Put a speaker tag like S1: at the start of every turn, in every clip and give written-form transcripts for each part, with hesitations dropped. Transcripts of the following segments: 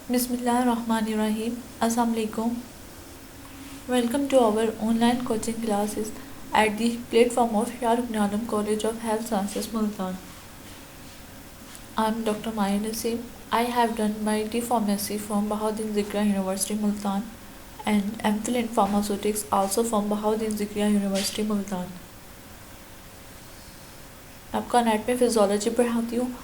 S1: Bismillahirrahmanirrahim. Assalamu alaikum. Welcome to our online coaching classes at the platform of Shahrukh Alam College of Health Sciences, Multan. I am Dr. Maya Naseem. I have done my D-Pharmacy from Bahauddin Zikria University, Multan, and MPhil in Pharmaceutics also from Bahauddin Zikria University, Multan. आपका net में physiology पढ़ाती हूँ।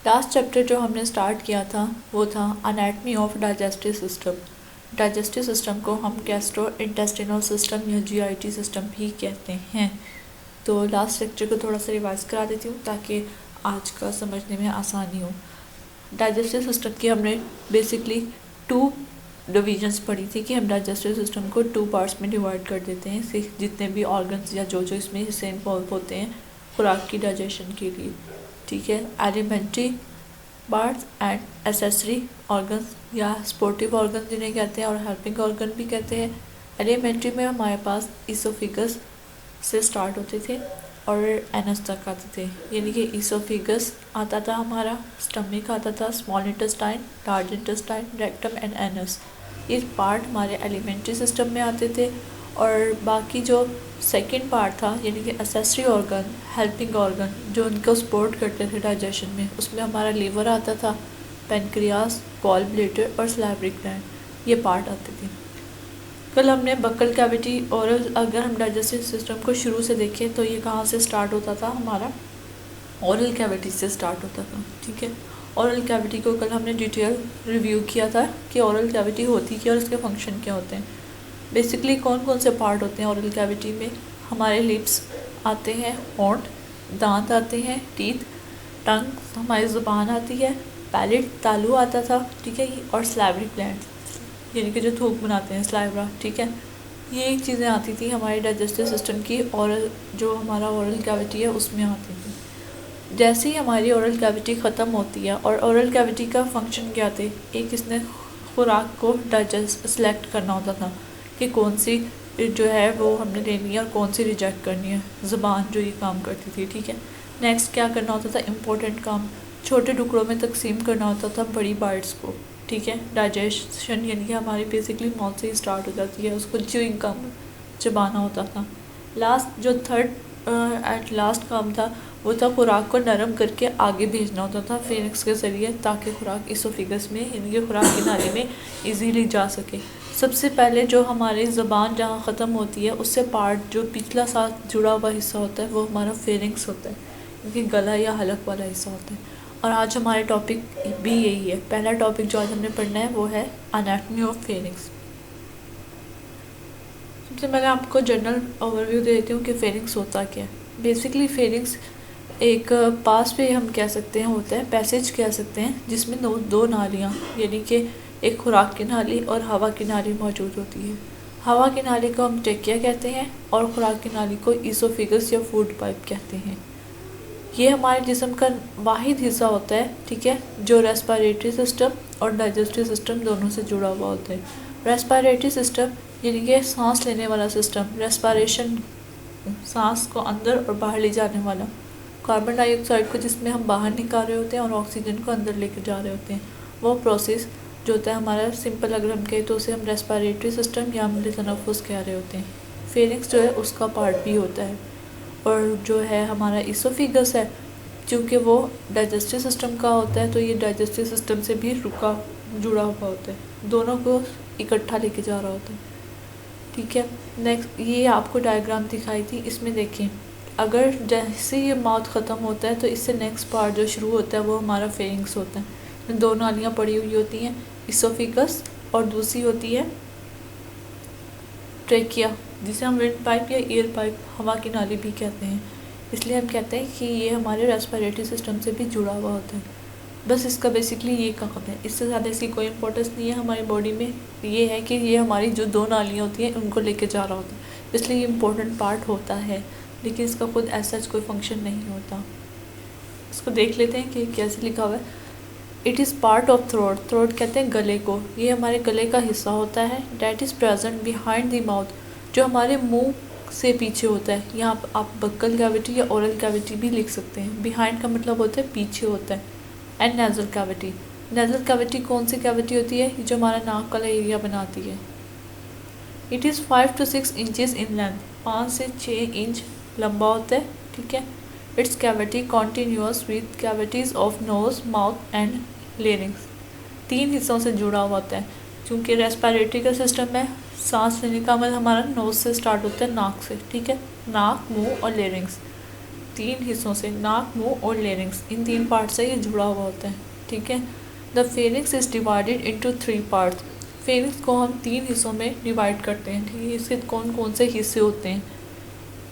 S1: Last chapter जो हमने start किया था वो था anatomy of digestive system. Digestive system को हम गैस्ट्रो इंटेस्टिनल सिस्टम या जीआईटी सिस्टम भी कहते हैं। तो लास्ट लेक्चर को थोड़ा सा रिवाइज करा देती हूँ ताकि आज का समझने में आसानी हो। डाइजेस्टिव सिस्टम की हमने बेसिकली 2 डिविजन्स पढ़ी थी कि हम डाइजेस्टिव सिस्टम को 2 पार्ट्स में डिवाइड कर देते हैं, जितने भी ऑर्गन्स या जो इसमें हिस्से इन्वॉल्व होते हैं खुराक की डाइजेशन के लिए। ठीक है, elementary parts and accessory organs या स्पोर्टिव ऑर्गन जिन्हें कहते हैं और हेल्पिंग ऑर्गन भी कहते हैं। एलिमेंट्री में हमारे पास इसोफिगस से स्टार्ट होते थे और एनस तक आते थे, यानी कि इसोफिगस आता था हमारा, स्टमक आता था, small intestine, large intestine, rectum and anus. ये पार्ट हमारे एलिमेंट्री सिस्टम में आते थे। और बाकी जो सेकंड पार्ट था यानी कि एसेसरी ऑर्गन, हेल्पिंग ऑर्गन जो उनको सपोर्ट करते थे डाइजेशन में, उसमें हमारा लीवर आता था, पेनक्रियास, गॉल ब्लैडर और सलाइवरी ग्लैंड, ये पार्ट आते थे। कल हमने बक्कल कैविटी और अगर हम डाइजेस्टिव सिस्टम को शुरू से देखें तो ये कहाँ से स्टार्ट होता था, हमारा ओरल कैविटी से स्टार्ट होता था। ठीक है, ओरल कैविटी को कल हमने डिटेल रिव्यू किया था कि ओरल कैविटी होती क्या और इसके फंक्शन क्या होते हैं। बेसिकली कौन कौन से पार्ट होते हैं ओरल कैविटी में, हमारे लिप्स आते हैं, होंठ, दांत आते हैं, टीथ, टंग हमारी ज़ुबान आती है, पैलेट तालू आता था। ठीक है, और सलाइवरी ग्लैंड यानी कि जो थूक बनाते हैं, सलाइवरा। ठीक है, ये चीज़ें आती थी हमारे डाइजेस्टिव सिस्टम की, ओरल जो हमारा ओरल कैविटी है उसमें आती थी। जैसे ही हमारी ओरल कैविटी ख़त्म होती है, और ओरल कैविटी का फंक्शन क्या थे, एक इसने खुराक को डाइजेस्ट सेलेक्ट करना होता था कि कौन सी जो है वो हमने लेनी है और कौन सी रिजेक्ट करनी है, ज़ुबान जो ये काम करती थी। ठीक है, नेक्स्ट क्या करना होता था, इम्पोर्टेंट काम छोटे टुकड़ों में तकसीम करना होता था बड़ी बाइट्स को। ठीक है, डाइजेशन यानी कि हमारी बेसिकली माउथ से ही स्टार्ट हो जाती है, उसको च्यूइंग काम चबाना होता था। लास्ट जो थर्ड एट लास्ट काम था वो था खुराक को नरम करके आगे भेजना होता था फेनिक्स के ज़रिए, ताकि खुराक इसोफिगस में यानी कि खुराक की नाली में इजीली जा सके। सबसे पहले जो हमारी ज़बान जहाँ ख़त्म होती है उससे पार्ट जो पिछला साथ जुड़ा हुआ हिस्सा होता है वो हमारा फेरिंग्स होता है, क्योंकि गला या हलक वाला हिस्सा होता है। और आज हमारे टॉपिक भी यही है। पहला टॉपिक जो आज हमने पढ़ना है वो है एनाटमी ऑफ फेरिंग्स। सबसे पहले आपको जनरल ओवरव्यू दे देती हूँ कि फेरिंग्स होता क्या है। बेसिकली फेरिंग्स एक पास पे हम कह सकते हैं होता है, पैसेज कह सकते हैं, जिसमें दो नालियाँ यानी कि एक खुराक की नाली और हवा की नाली मौजूद होती है। हवा की नाली को हम ट्रेकिया कहते हैं और खुराक की नाली को ईसोफिगस या फूड पाइप कहते हैं। ये हमारे जिस्म का वाहिद हिस्सा होता है, ठीक है, जो रेस्पिरेटरी सिस्टम और डाइजेस्टिव सिस्टम दोनों से जुड़ा हुआ होता है। रेस्पिरेटरी सिस्टम यानी कि सांस लेने वाला सिस्टम, रेस्पिरेशन सांस को अंदर और बाहर ले जाने वाला, कार्बन डाइऑक्साइड को जिसमें हम बाहर निकाल रहे होते हैं और ऑक्सीजन को अंदर लेकर जा रहे होते हैं, वो प्रोसेस जो होता है हमारा, सिंपल अगर हम कहें तो उसे हम रेस्पिरेटरी सिस्टम या अमली तनफ़ुस कह रहे होते हैं। फेरिंग्स जो है उसका पार्ट भी होता है। और जो है हमारा इसोफिगस है, क्योंकि वो डाइजेस्टिव सिस्टम का होता है तो ये डाइजेस्टिव सिस्टम से भी जुड़ा हुआ होता है, दोनों को इकट्ठा लेके जा रहा होता है। ठीक है, नेक्स्ट ये आपको डायग्राम दिखाई थी, इसमें देखें अगर जैसे ये माउथ ख़त्म होता है तो इससे नेक्स्ट पार्ट जो शुरू होता है वो हमारा फेरिंग्स होता है। 2 नालियाँ पड़ी हुई होती हैं, इसोफिगस और दूसरी होती है ट्रेकिया, जिसे हम विंड पाइप या एयर पाइप, हवा की नाली भी कहते हैं। इसलिए हम कहते हैं कि ये हमारे रेस्पिरेटरी सिस्टम से भी जुड़ा हुआ होता है। बस इसका बेसिकली ये काम है, इससे ज़्यादा इसकी कोई इंपॉर्टेंस नहीं है हमारी बॉडी में। ये है कि ये हमारी जो 2 नालियाँ होती हैं उनको लेके जा रहा होता है, इसलिए ये इम्पोर्टेंट पार्ट होता है, लेकिन इसका खुद ऐसा कोई फंक्शन नहीं होता। इसको देख लेते हैं कि कैसे लिखा हुआ है। It is part of throat, throat कहते हैं गले को, ये हमारे गले का हिस्सा होता है। That is present behind the mouth, जो हमारे मुंह से पीछे होता है। यहाँ आप बक्कल कैविटी या ओरल कैविटी भी लिख सकते हैं। बिहाइंड का मतलब होता है पीछे होता है। And nasal cavity, nasal cavity कौन सी कैविटी होती है? जो हमारा नाक वाला एरिया बनाती है। It is 5 to 6 inches in length, 5 से 6 इंच लंबा होता है, ठीक है। It's cavity continuous with cavities of nose, mouth and larynx, 3 हिस्सों से जुड़ा हुआ होता है। क्योंकि रेस्पिरेटरी का सिस्टम है, सांस लेने का अमल हमारा नोज से स्टार्ट होता है, नाक से, ठीक है। नाक, मुंह और लेरिंग्स, 3 हिस्सों से, नाक, मुंह और लेरिंग्स, इन 3 पार्ट से ये जुड़ा हुआ होता है, ठीक है। The pharynx is divided into 3 parts, pharynx को हम 3 हिस्सों में डिवाइड करते हैं, ठीक है। इसके कौन कौन से हिस्से होते हैं?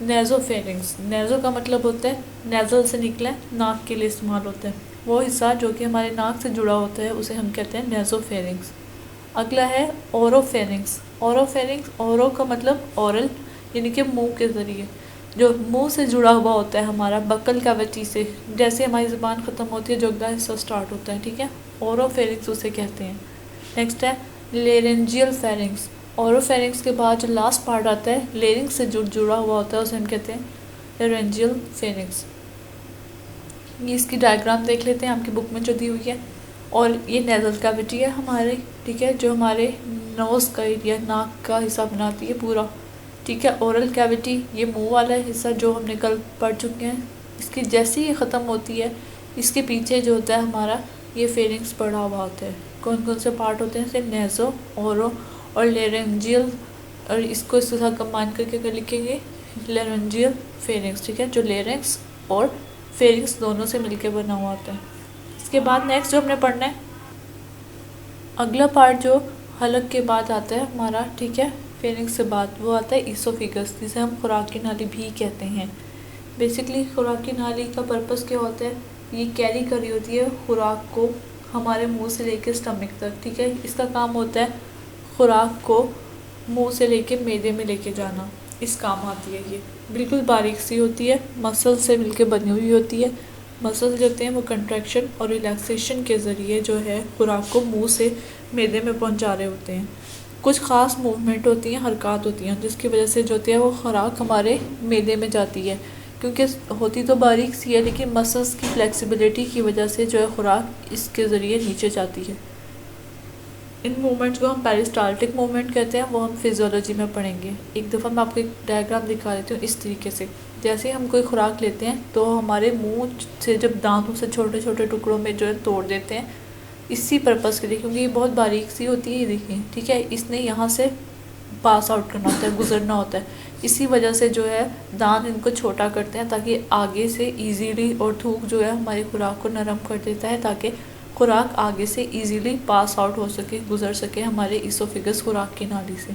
S1: नेज़ोफेरिंग्स, नेज़ो का मतलब होता है नेज़ल से निकला है, नाक के लिए इस्तेमाल होता है, वो हिस्सा जो कि हमारे नाक से जुड़ा होता है उसे हम कहते हैं नेज़ोफेरिंग्स। अगला है ओरोफेरिंग्स। ओरोफेरिंग्स, ओरो का मतलब ओरल, यानी कि मुंह के ज़रिए, जो मुंह से जुड़ा हुआ होता है हमारा बकल कैविटी से, जैसे हमारी ज़ुबान ख़त्म होती है जो अगला हिस्सा स्टार्ट होता है, ठीक है। ओरोफेरिंग्स उसे कहते हैं। नेक्स्ट है लेरेंजियल फेरिंग्स। ओरोफेरिंग्स के बाद जो लास्ट पार्ट आता है लेरिंग्स से जुड़ा हुआ होता है उसे हम कहते हैं लेरेंजियल फेरिंग्स। ये इसकी डायग्राम देख लेते हैं, आपकी बुक में जो दी हुई है। और ये नेज़ल कैविटी है हमारे, ठीक है, जो हमारे नोज़ का एरिया, नाक का हिस्सा बनाती है पूरा, ठीक है। ओरल कैविटी, ये मुंह वाला हिस्सा जो हमने कल पढ़ चुके हैं, इसकी जैसे ही ख़त्म होती है इसके पीछे जो होता है हमारा ये फेरिंग्स पड़ा हुआ होता है। कौन कौन से पार्ट होते हैं? जैसे नेज़ो, ओरो और लेरेंजियल, और इसको इसके साथ कंबाइन करके कर लिखेंगे लेरेंजियल फेरिंग्स, ठीक है, जो लेरिंग्स और फेरिंग्स दोनों से मिलकर बना हुआ होता है। इसके बाद नेक्स्ट जो हमने पढ़ना है, अगला पार्ट जो हलक के बाद आता है हमारा, ठीक है, फेरिंग्स से बाद, वो आता है ईसोफिगस, जिसे हम खुराक की नाली भी कहते हैं। बेसिकली खुराक की नाली का पर्पस क्या होता है? ये कैरी करी होती है खुराक को हमारे मुंह से लेकर स्टमक तक, ठीक है। इसका काम होता है खुराक को मुंह से लेके मैदे में लेके जाना, इस काम आती है। ये बिल्कुल बारीक सी होती है, मसल से मिलके बनी हुई होती है। मसल जो होते हैं वो कंट्रैक्शन और रिलैक्सेशन के ज़रिए जो है खुराक को मुंह से मैदे में पहुंचा रहे होते हैं। कुछ ख़ास मूवमेंट होती हैं, हरकत होती हैं, जिसकी वजह से जो होती है वो खुराक हमारे मैदे में जाती है। क्योंकि होती तो बारीक सी है, लेकिन मसल्स की फ्लेक्सिबिलिटी की वजह से जो है खुराक इसके ज़रिए नीचे जाती है। इन मूवमेंट्स को हम पेरिस्टाल्टिक मूवमेंट कहते हैं, वो हम फिजियोलॉजी में पढ़ेंगे। एक दफ़ा मैं आपको एक डायग्राम दिखा देती हूँ इस तरीके से। जैसे हम कोई खुराक लेते हैं तो हमारे मुंह से जब दांतों से छोटे छोटे टुकड़ों में जो है तोड़ देते हैं, इसी पर्पज़ के लिए, क्योंकि ये बहुत बारीक सी होती है, ये देखिए, ठीक है। इसने यहाँ से पास आउट करना होता है, गुजरना होता है। इसी वजह से जो है दांत इनको छोटा करते हैं ताकि आगे से इजीली, और थूक जो है हमारी खुराक को नरम कर देता है ताकि खुराक आगे से इजीली पास आउट हो सके, गुजर सके हमारे ईसोफिगस खुराक की नाली से।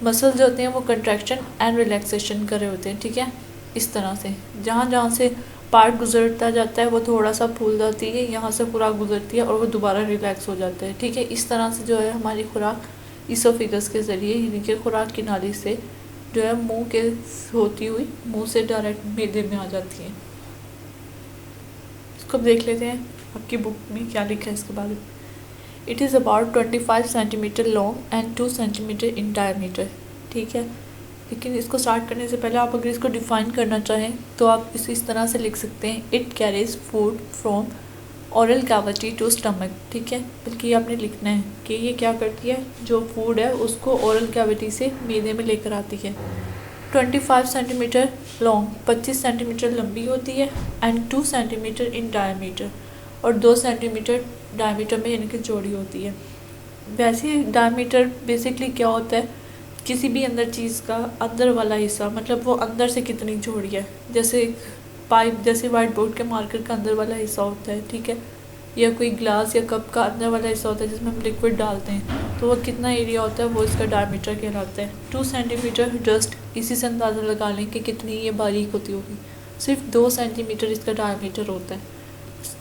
S1: मसल जो होते हैं वो कंट्रैक्शन एंड रिलैक्सेशन कर रहे होते हैं, ठीक है। इस तरह से जहाँ जहाँ से पार्ट गुजरता जाता है वो थोड़ा सा फूल जाती है, यहाँ से खुराक गुजरती है और वो दोबारा रिलैक्स हो जाता है, ठीक है। इस तरह से जो है हमारी खुराक ईसोफिगस के ज़रिए, यानी कि खुराक की नाली से जो है मुंह के होती हुई मुंह से डायरेक्ट मैदे में आ जाती है। इसको देख लेते हैं आपकी बुक में क्या लिखा है इसके बारे में। It is about 25 centimetre long and 2 centimetre in diameter, ठीक है। लेकिन इसको स्टार्ट करने से पहले आप अगर इसको डिफ़ाइन करना चाहें तो आप इस तरह से लिख सकते हैं, it carries food from oral cavity to stomach, ठीक है। बल्कि आपने लिखना है कि ये क्या करती है, जो फूड है उसको ओरल कैविटी से मैदे में लेकर आती है। 25 सेंटीमीटर लॉन्ग, 25 सेंटीमीटर लंबी होती है, एंड 2 सेंटीमीटर इन डायमीटर, और 2 सेंटीमीटर डायमीटर में यानी कि चौड़ी होती है। वैसे डायमीटर बेसिकली क्या होता है, किसी भी अंदर चीज़ का अंदर वाला हिस्सा, मतलब वो अंदर से कितनी चौड़ी है, जैसे पाइप, जैसे वाइट बोर्ड के मार्कर का अंदर वाला हिस्सा होता है, ठीक है, या कोई ग्लास या कप का अंदर वाला हिस्सा होता है जिसमें हम लिक्विड डालते हैं, तो वो कितना एरिया होता है वो इसका डायमीटर कहलाता है। 2 सेंटीमीटर जस्ट इसी से अंदाज़ा लगा लें कि कितनी ये बारीक होती होगी। सिर्फ 2 सेंटीमीटर इसका डायमीटर होता है।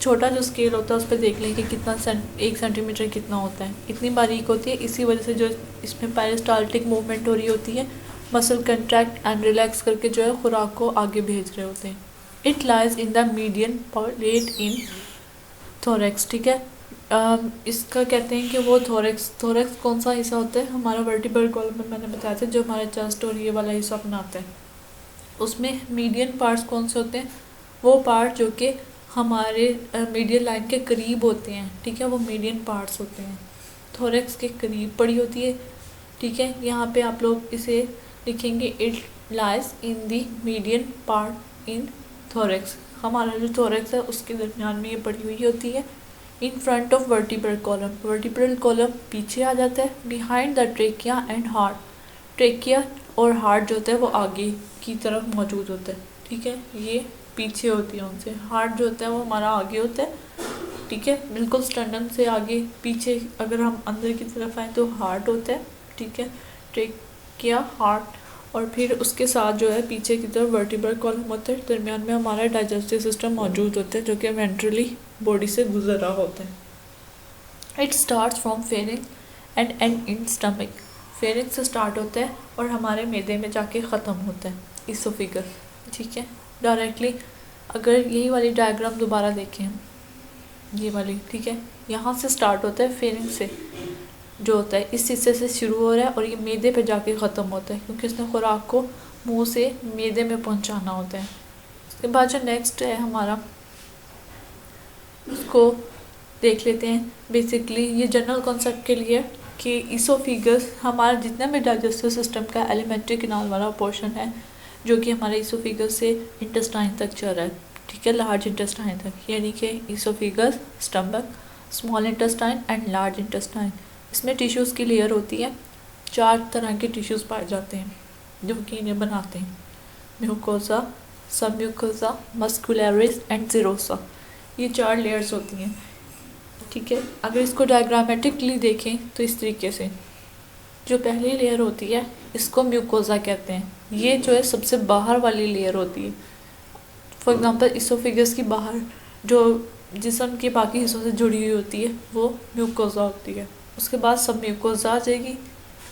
S1: छोटा जो स्केल होता है उस पर देख लें कि कितना 1 सेंटीमीटर कितना होता है, इतनी बारीक होती है। इसी वजह से जो इसमें पेरिस्टाल्टिक मूवमेंट हो रही होती है, मसल कंट्रैक्ट एंड रिलैक्स करके जो है खुराक को आगे भेज रहे होते हैं। It lies in the median part in thorax, ठीक है। इसका कहते हैं कि वो थोरैक्स कौन सा हिस्सा होता है, हमारा वर्टिब्रल कॉलम में मैंने बताया था, जो हमारा चेस्ट और ये वाला हिस्सा बनाता है। उसमें मीडियन पार्ट्स कौन से होते हैं, वो पार्ट जो कि हमारे मीडियल लाइन के करीब होते हैं, ठीक है, वो मीडियन पार्ट्स होते हैं, थोरेक्स के करीब पड़ी होती है, ठीक है। यहाँ पे आप लोग इसे लिखेंगे it lies in the median part in thorax. हमारा जो थोरेक्स है उसके दरमियान में ये पड़ी हुई होती है। In front of vertebral column, vertebral column पीछे आ जाता है। Behind the trachea and heart, trachea और हार्ट जो होता है वो आगे की तरफ मौजूद होता है, ठीक है, ये पीछे होती है उनसे। हार्ट जो होता है वो हमारा आगे होता है, ठीक है, बिल्कुल स्टर्नम से आगे पीछे अगर हम अंदर की तरफ आए तो हार्ट होता है, ठीक है, ट्रेकिया हार्ट, और फिर उसके साथ जो है पीछे की तरफ वर्टिब्रल कॉलम होता है। दरमियान में हमारा डाइजेस्टिव सिस्टम मौजूद होता है जो कि वेंट्रली बॉडी से गुजर रहा होता है। It starts from pharynx and and in stomach, pharynx से स्टार्ट होता है और हमारे मैदे में जाके ख़त्म होता है, इसोफिगस, ठीक है, डायरेक्टली। अगर यही वाली डायग्राम दोबारा देखें हम, ये वाली, ठीक है, यहाँ से स्टार्ट होता है, फेरिंक्स से जो होता है इस हिस्से से शुरू हो रहा है और ये मैदे पे जाके ख़त्म होता है, क्योंकि इसने खुराक को मुंह से मैदे में पहुंचाना होता है। उसके बाद जो नेक्स्ट है हमारा, उसको देख लेते हैं। बेसिकली ये जनरल कॉन्सेप्ट के लिए कि इसोफिगस हमारा जितना भी डाइजेस्टिव सिस्टम का एलिमेंट्री किनाल वाला पोर्शन है जो कि हमारे इसोफिगस से इंटेस्टाइन तक चल रहा है, ठीक है, लार्ज इंटेस्टाइन तक, यानी कि oesophagus, stomach, small intestine and large intestine. इसमें टिश्यूज़ की लेयर होती है, 4 तरह के टिश्यूज़ पाए जाते हैं जो कि इन्हें बनाते हैं, mucosa, submucosa, muscularis and serosa, ये 4 लेयर्स होती हैं, ठीक है। अगर इसको डायग्रामेटिकली देखें तो इस तरीके से, जो पहली लेयर होती है इसको म्यूकोसा कहते हैं, ये जो है सबसे बाहर वाली लेयर होती है। फॉर एग्जांपल इसोफिगस की बाहर जो जिस्म के बाकी हिस्सों से जुड़ी हुई होती है वो म्यूकोसा होती है। उसके बाद सब म्यूकोसा आ जाएगी,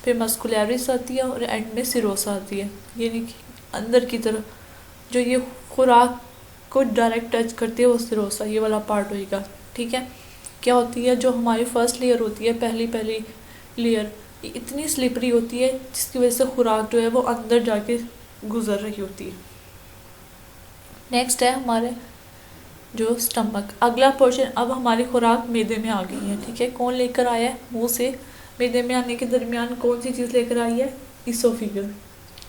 S1: फिर मस्कुलरिस आती है और एंड में सीरोसा आती है, यानी कि अंदर की तरफ जो ये खुराक को डायरेक्ट टच करती है वो सीरोसा, ये वाला पार्ट होएगा, ठीक है। क्या होती है, जो हमारी फर्स्ट लेयर होती है, पहली लेयर, इतनी स्लिपरी होती है जिसकी वजह से खुराक जो है वो अंदर जाके गुजर रही होती है। नेक्स्ट है हमारे जो स्टमक, अगला पोर्शन। अब हमारी खुराक मैदे में आ गई है, ठीक है, कौन लेकर आया है, मुंह से मैदे में आने के दरमियान कौन सी चीज़ लेकर आई है, इसोफिगस,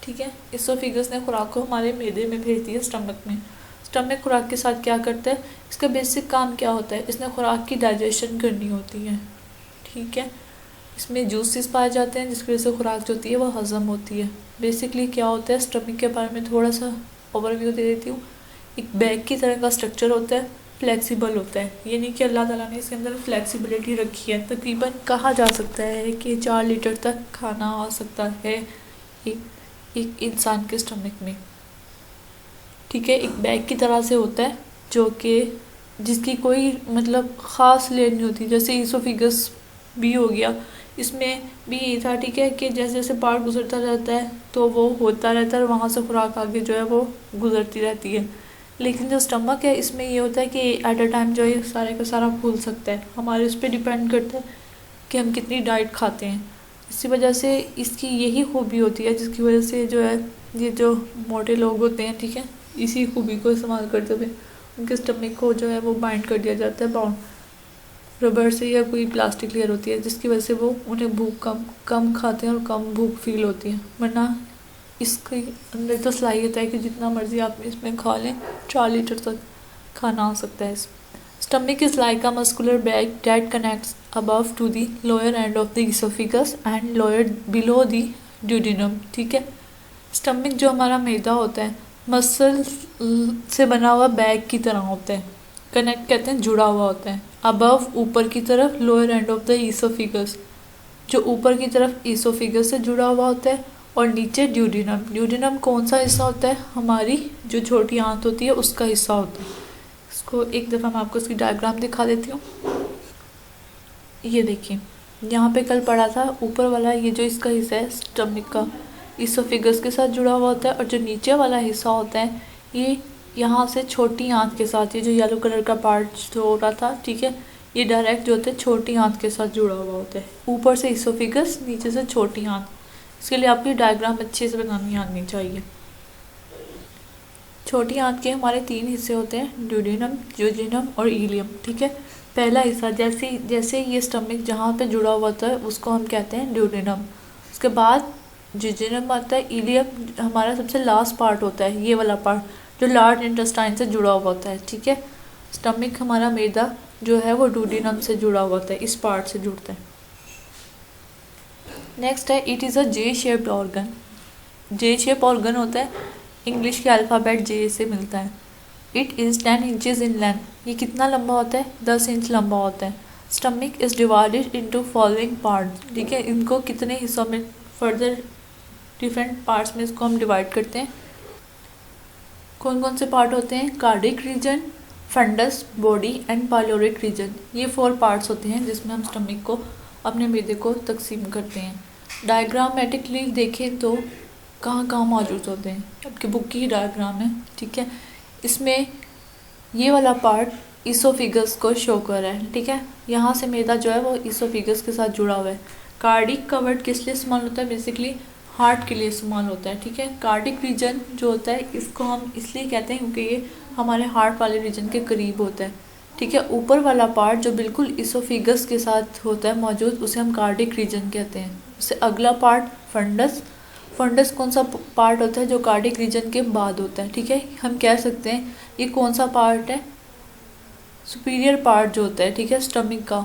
S1: ठीक है। इसोफिगस ने खुराक को हमारे मैदे में भेज दिया, स्टमक में। स्टमक खुराक के साथ क्या करता है, इसका बेसिक काम क्या होता है, इसने खुराक की डाइजेशन करनी होती है, ठीक है। इसमें जूसेस पाए जाते हैं जिसकी वजह से खुराक जो होती है वो हज़म होती है। बेसिकली क्या होता है, स्टमक के बारे में थोड़ा सा ओवरव्यू दे देती हूँ। एक बैग की तरह का स्ट्रक्चर होता है, फ्लेक्सिबल होता है, ये नहीं कि अल्लाह ताला ने इसके अंदर फ्लेक्सिबिलिटी रखी है। तकरीबन कहा जा सकता है कि 4 लीटर तक खाना आ सकता है एक इंसान के स्टमक में, ठीक है। एक बैग की तरह से होता है जो कि जिसकी कोई मतलब ख़ास लेयर नहीं होती, जैसे इसोफिगस भी हो गया, इसमें भी ये था, ठीक है, कि जैसे जैसे पार्ट गुजरता जाता है तो वो होता रहता है और वहाँ से खुराक आगे जो है वो गुजरती रहती है। लेकिन जो स्टमक है इसमें ये होता है कि एट अ टाइम जो है सारे का सारा फूल सकता है, हमारे उस पर डिपेंड करता है कि हम कितनी डाइट खाते हैं। इसी वजह से इसकी यही खूबी होती है जिसकी वजह से जो है ये जो मोटे लोग होते हैं, ठीक है, इसी खूबी को इस्तेमाल करते हुए उनके स्टमक को जो है वो बाइंड कर दिया जाता है बाउंड रबर से या कोई प्लास्टिक लेयर होती है, जिसकी वजह से वो उन्हें भूख कम खाते हैं और कम भूख फील होती है। वरना इसके अंदर तो सलाहियत है कि जितना मर्जी आप इसमें खा लें, 4 लीटर तक खाना आ सकता है। Stomach is like a muscular bag that connects above to the lower end of the oesophagus and lower below the duodenum, ठीक है। स्टमक जो हमारा मैदा होता है मसल से बना हुआ बैग की तरह होता है, कनेक्ट कहते हैं, जुड़ा हुआ होता है। अबव ऊपर की तरफ, lower end of the oesophagus जो ऊपर की तरफ इसोफिगस से जुड़ा हुआ होता है, और नीचे ड्यूडेनम। ड्यूडेनम कौन सा हिस्सा होता है, हमारी जो छोटी आंत होती है उसका हिस्सा होता है। इसको एक दफ़ा मैं आपको इसकी डायग्राम दिखा देती हूँ। ये देखिए, यहाँ पे कल पढ़ा था, ऊपर वाला ये जो इसका हिस्सा है स्टमक का इसोफिगस के साथ जुड़ा हुआ होता है, और जो नीचे वाला हिस्सा होता है ये यहाँ से छोटी आंत के साथ, ये जो येलो कलर का पार्ट जो हो रहा था, ठीक है, ये डायरेक्ट जो होता है छोटी आंत के साथ जुड़ा हुआ होता है। ऊपर से इसोफिगस, नीचे से छोटी आंत। इसके लिए आपकी डायग्राम अच्छे से बनानी आनी चाहिए, छोटी आंत के हमारे 3 हिस्से होते हैं, ड्यूडेनम, ज्यूजेनम और इलियम। ठीक है, पहला हिस्सा जैसे जैसे ये स्टमक जहाँ पे जुड़ा हुआ होता है उसको हम कहते हैं ड्यूडेनम। उसके बाद ज्यूजेनम आता है, इलियम हमारा सबसे लास्ट पार्ट होता है, ये वाला पार्ट जो लार्ज इंटेस्टाइन से जुड़ा हुआ होता है। ठीक है, स्टमक हमारा मैदा जो है वो ड्यूडेनम से जुड़ा हुआ होता है, इस पार्ट से जुड़ता है। नेक्स्ट है it is a J shaped organ. J shape organ होता है, इंग्लिश के अल्फ़ाबेट जे से मिलता है। It is 10 inches in length. ये कितना लंबा होता है? 10 इंच लंबा होता है। Stomach is divided into following part. ठीक है, इनको कितने हिस्सों में, फर्दर डिफरेंट पार्ट्स में इसको हम डिवाइड करते हैं। कौन कौन से पार्ट होते हैं? Cardiac region, fundus, body and pyloric region. ये 4 पार्ट्स होते हैं जिसमें हम स्टमक को, अपने मैदे को तकसीम करते हैं। डायग्रामेटिकली देखें तो कहाँ कहाँ मौजूद होते हैं, आपकी बुक की डायग्राम है। ठीक है, इसमें ये वाला पार्ट ईसोफिगस को शो कर रहा है। ठीक है, यहाँ से मैदा जो है वो ईसोफिगस के साथ जुड़ा हुआ है। कार्डिक का वर्ड किस लिए इस्तेमाल होता है? बेसिकली हार्ट के लिए इस्तेमाल होता है। ठीक है, कार्डिक रीजन जो होता है इसको हम इसलिए कहते हैं क्योंकि ये हमारे हार्ट वाले रीजन के करीब होता है। ठीक है, ऊपर वाला पार्ट जो बिल्कुल ईसोफिगस के साथ होता है मौजूद, उसे हम कार्डिक रीजन कहते हैं। उससे अगला पार्ट फंडस। फंडस कौन सा पार्ट होता है? जो कार्डिक रीजन के बाद होता है। ठीक है, हम कह सकते हैं ये कौन सा पार्ट है? सुपीरियर पार्ट जो होता है। ठीक है, स्टमक का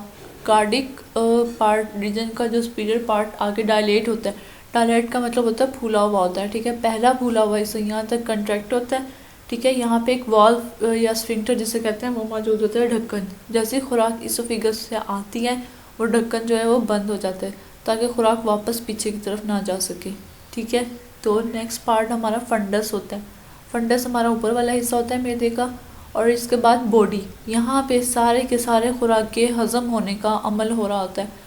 S1: कार्डिक पार्ट रीजन का जो सुपीरियर पार्ट आगे डायलेट होता है। डायलेट का मतलब होता है फूला हुआ होता है। ठीक है, पहला फूला हुआ इससे यहाँ तक कंट्रैक्ट होता है। ठीक है, यहाँ पे एक वॉल्व या स्फिंक्टर जिसे कहते हैं वो मौजूद होता है, ढक्कन। जैसे खुराक इसोफिगस से आती है वो ढक्कन जो है वो बंद हो जाता है ताकि खुराक वापस पीछे की तरफ ना जा सके। ठीक है, तो नेक्स्ट पार्ट हमारा फंडस होता है। फंडस हमारा ऊपर वाला हिस्सा होता है मैदे का। और इसके बाद बॉडी, यहाँ पे सारे के सारे खुराक के हज़म होने का अमल हो रहा होता है।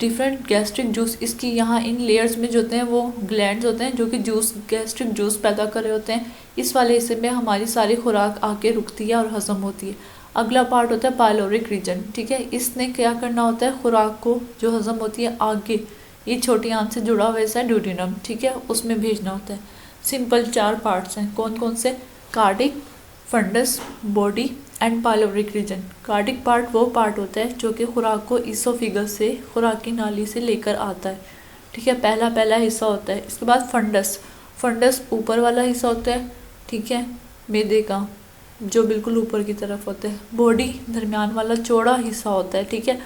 S1: डिफरेंट गैस्ट्रिक जूस, इसकी यहाँ इन लेयर्स में जो होते हैं वो ग्लैंड्स होते हैं जो कि जूस, गैस्ट्रिक जूस पैदा कर रहे होते हैं। इस वाले हिस्से में हमारी सारी खुराक आके रुकती है और हज़म होती है। अगला पार्ट होता है पाइलोरिक रीजन। ठीक है, इसने क्या करना होता है? खुराक को जो हज़म होती है आगे, ये छोटी आंत से जुड़ा हुआ हिस्सा है ड्यूडेनम। ठीक है, उसमें भेजना होता है। सिंपल 4 पार्ट्स हैं। कौन कौन से? Cardiac, fundus, body and pyloric region. Cardiac part वो पार्ट होता है जो कि खुराक को ईसोफिगस से, खुराक की नाली से लेकर आता है। ठीक है, पहला हिस्सा होता है। इसके बाद फंडस। फंडस ऊपर वाला हिस्सा होता है। ठीक है, मैदे का जो बिल्कुल ऊपर की तरफ होता है। बॉडी दरमियान वाला चौड़ा हिस्सा होता है। ठीक है,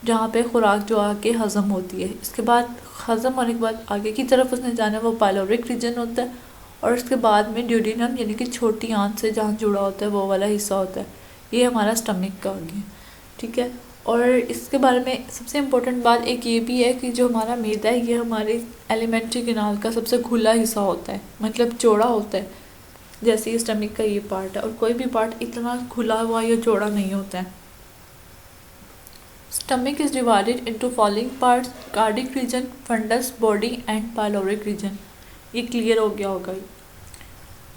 S1: जहाँ पे खुराक जो आके हज़म होती है। इसके बाद हज़म होने के बाद आगे की तरफ उसने जाना है वो पाइलोरिक रीजन होता है। और उसके बाद में ड्यूडेनम यानी कि छोटी आंत से जहाँ जुड़ा होता है वो वाला हिस्सा होता है। ये हमारा स्टमक का हो गया। ठीक है, और इसके बारे में सबसे इम्पोर्टेंट बात एक ये भी है कि जो हमारा मैदा है ये हमारे एलिमेंट्री कैनाल का सबसे खुला हिस्सा होता है, मतलब चौड़ा होता है। जैसे ये स्टमक का ये पार्ट है, और कोई भी पार्ट इतना खुला हुआ या चौड़ा नहीं होता है। Stomach is divided into following parts: cardiac region, fundus, body and pyloric region. ये क्लियर हो गया होगा।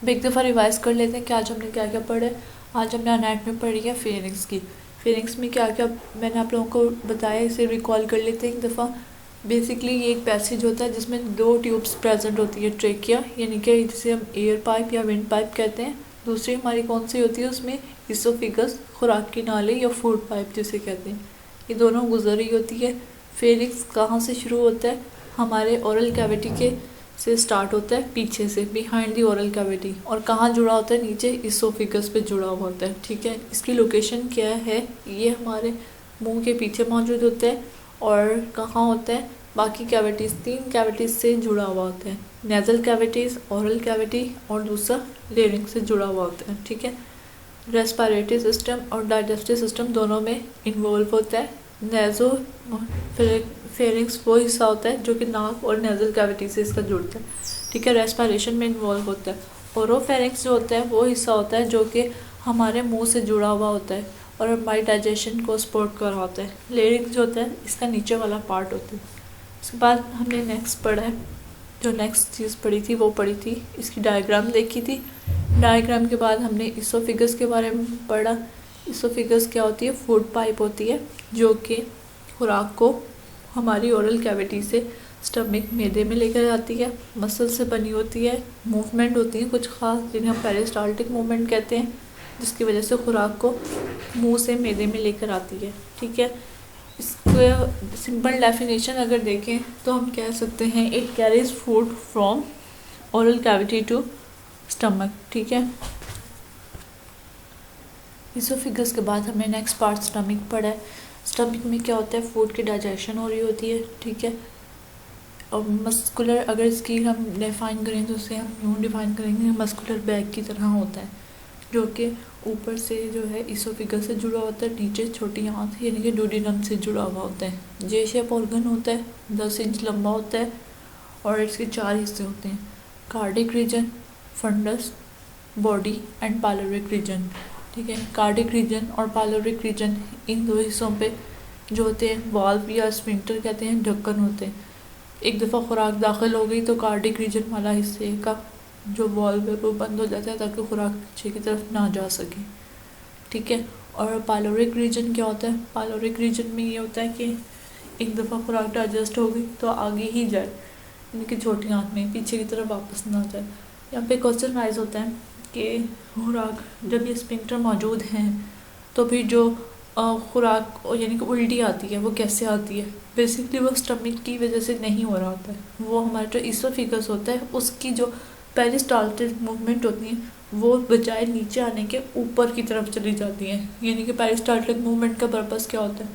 S1: अब एक दफ़ा रिवाइज कर लेते हैं कि आज हमने क्या क्या पढ़ा है। आज हमने अनाटमी पढ़ी है फेरिंग्स की। फेरिंग्स में क्या क्या मैंने आप लोगों को बताया, इसे रिकॉल कर लेते हैं एक दफ़ा। बेसिकली ये एक पैसेज होता है जिसमें 2 ट्यूब्स प्रेजेंट होती है। ट्रेकिया यानी कि जिसे हम एयर पाइप या विंड पाइप कहते हैं। दूसरी हमारी कौन सी होती है? उसमें इसोफिगस, खुराक की नाली या फूड पाइप जिसे कहते हैं। ये दोनों गुजर रही होती है। फेरिंग्स कहाँ से शुरू होता है? हमारे ओरल कैविटी के से स्टार्ट होता है, पीछे से, बिहाइंड दी ओरल कैविटी। और कहाँ जुड़ा होता है? नीचे इसोफिगस पे जुड़ा हुआ होता है। ठीक है, इसकी लोकेशन क्या है? ये हमारे मुंह के पीछे मौजूद होता है। और कहाँ होता है? बाकी कैविटीज़, 3 कैविटीज़ से जुड़ा हुआ होता है। नेजल कैविटीज़, ओरल कैविटी और दूसरा लेरिंग से जुड़ा हुआ होता है। ठीक है, रेस्पिरेटरी सिस्टम और डाइजेस्टिव सिस्टम दोनों में इन्वॉल्व होता है। नेजो फेरिंग्स वो हिस्सा होता है जो कि नाक और नेजल कैविटी से इसका जुड़ता है। ठीक है, रेस्पिरेशन में इन्वॉल्व होता है। ओरोफेरिंक्स जो होता है वो हिस्सा होता है जो कि हमारे मुंह से जुड़ा हुआ होता है और हमारी डाइजेशन को सपोर्ट कर रहा होता है। लेरिंग्स जो होता है इसका नीचे वाला पार्ट होता है। उसके बाद हमने नेक्स्ट पढ़ा है, जो नेक्स्ट चीज़ पढ़ी थी वो पढ़ी थी, इसकी डायग्राम देखी थी। डायग्राम के बाद हमने इसोफिगस के बारे में पढ़ा। इसोफिगस क्या होती है? फूड पाइप होती है जो कि खुराक को हमारी ओरल कैविटी से स्टमक मैदे में लेकर आती है, मसल से बनी होती है, मूवमेंट होती है कुछ ख़ास जिन्हें हम पेरिस्टाल्टिक मूवमेंट कहते हैं, जिसकी वजह से खुराक को मुंह से मैदे में लेकर आती है। ठीक है, इसको सिंपल डेफिनेशन अगर देखें तो हम कह सकते हैं it carries food from oral cavity to stomach. ठीक है, इसोफिगस के बाद हमने नेक्स्ट पार्ट स्टमक पढ़ा है। स्टमक में क्या होता है, फूड की डाइजेशन हो रही होती है। ठीक है, और मस्कुलर अगर इसकी हम डिफ़ाइन करें तो उसे हम यूँ डिफ़ाइन करेंगे, मस्कुलर बैग की तरह होता है जो कि ऊपर से जो है इसोफिगस से जुड़ा होता है, नीचे छोटी आंत यानी कि डोडेनम से जुड़ा हुआ होता है। जे शेप ऑर्गन होता है, 10 इंच लंबा होता है और इसके 4 हिस्से होते हैं, cardiac region, fundus, body and pyloric region. ठीक है, कार्डिक रीजन और पाइलोरिक रीजन इन दो हिस्सों पे जो होते हैं वाल्व या स्फिंक्टर कहते हैं, ढक्कन होते हैं। एक दफ़ा खुराक दाखिल हो गई तो कार्डिक रीजन वाला हिस्से का जो वाल्व है वो बंद हो जाता है ताकि खुराक पीछे की तरफ ना जा सके। ठीक है, और पाइलोरिक रीजन क्या होता है, पाइलोरिक रीजन में ये होता है कि एक दफ़ा खुराक डाइजेस्ट हो गई तो आगे ही जाए, यानी कि छोटी आंत में पीछे की तरफ वापस ना जाए। यहाँ पे क्वेश्चन राइज होता है कि खुराक जब ये स्फिंक्टर मौजूद हैं तो फिर जो खुराक यानी कि उल्टी आती है वो कैसे आती है। बेसिकली वो स्टमक की वजह से नहीं हो रहा होता है, वो हमारा जो इसोफिगस होता है उसकी जो पेरिस्टाल्टिक मूवमेंट होती है वो बजाय नीचे आने के ऊपर की तरफ चली जाती है। यानी कि पेरिस्टाल्टिक मूवमेंट का पर्पस क्या होता है,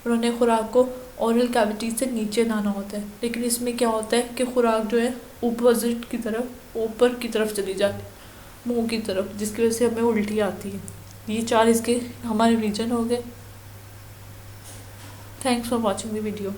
S1: उन्होंने खुराक को ओरल कैविटी से नीचे लाना होता है, लेकिन इसमें क्या होता है कि खुराक जो है अपोजिट की तरफ ऊपर की तरफ चली जाती है, मुंह की तरफ, जिसकी वजह से हमें उल्टी आती है। ये 4 इसके हमारे रीजन हो गए। Thanks for watching the video.